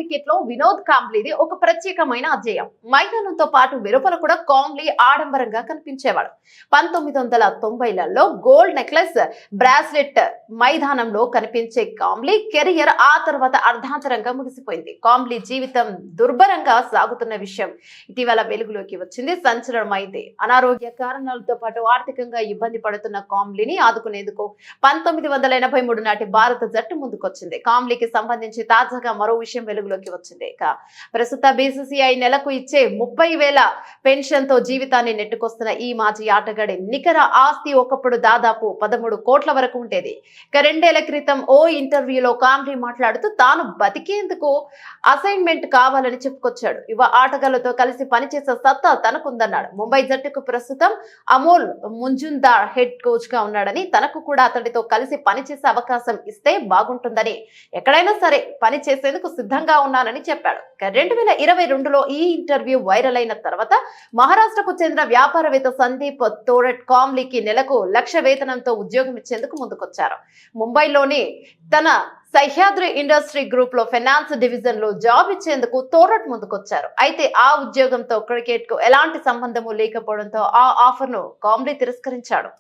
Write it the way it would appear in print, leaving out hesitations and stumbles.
Cricket లో వినోద్ కాంబ్లీది ఒక ప్రత్యేకమైన అధ్యాయం. మైదానంతో పాటు వెలుపల కూడా కాంబ్లీ ఆడంబరంగా కనిపించేవాడు. 1990లలో గోల్డ్ నెక్లెస్ బ్రాస్లెట్ మైదానంలో కనిపించే కాంబ్లీ కెరియర్ ఆ తర్వాత అర్ధాంతరంగా ముగిసిపోయింది. కాంబ్లీ జీవితం దుర్భరంగా సాగుతున్న విషయం ఇటీవల వెలుగులోకి వచ్చింది. సంచలనమైంది. అనారోగ్య కారణాలతో పాటు ఆర్థికంగా ఇబ్బంది పడుతున్న కాంబ్లీని ఆదుకునేందుకు 1983 నాటి భారత జట్టు ముందుకొచ్చింది. కాంబ్లీకి సంబంధించి తాజాగా మరో విషయం వెలుగులోకి వచ్చింది. ప్రస్తుత బీసీసీఐ నెలకు ఇచ్చే 30,000 పెన్షన్ తో జీవితాన్ని నెట్టుకొస్తున్న ఈ మాజీ ఆటగాడి నికర ఆస్తి ఒకప్పుడు దాదాపు 13 కోట్ల వరకు ఉండేది. 2 ఏళ్ల క్రితం ఓ ఇంటర్వ్యూలో కాంబ్లీ మాట్లాడుతూ తాను బతికేందుకు అసైన్మెంట్ కావాలని చెప్పుకొచ్చాడు. యువ ఆటగాళ్లతో కలిసి పనిచేసే సత్తా తనకుందన్నాడు. ముంబై జట్టుకు ప్రస్తుతం అమోల్ ముంజుందార్ హెడ్ కోచ్ గా ఉన్నాడని, తనకు కూడా అతడితో కలిసి పనిచేసే అవకాశం ఇస్తే బాగుంటుందని, ఎక్కడైనా సరే పని చేసేందుకు సిద్ధంగా ఉన్నానని చెప్పాడు. 2022లో ఈ ఇంటర్వ్యూ వైరల్ అయిన తర్వాత మహారాష్ట్రకు చెందిన వ్యాపారవేత్త సందీప్ తోరట్ కాంబ్లీకి నెలకు 1,00,000 వేతనంతో ఉద్యోగం ఇచ్చేందుకు ముందుకొచ్చారు. ముంబైలోని తన సహ్యాద్రి ఇండస్ట్రీ గ్రూప్ లో ఫైనాన్స్ డివిజన్ లో జాబ్ ఇచ్చేందుకు తోరట్ ముందుకొచ్చారు. అయితే ఆ ఉద్యోగంతో క్రికెట్ కు ఎలాంటి సంబంధము లేకపోవడంతో ఆ ఆఫర్ ను కాంబ్లీ తిరస్కరించాడు.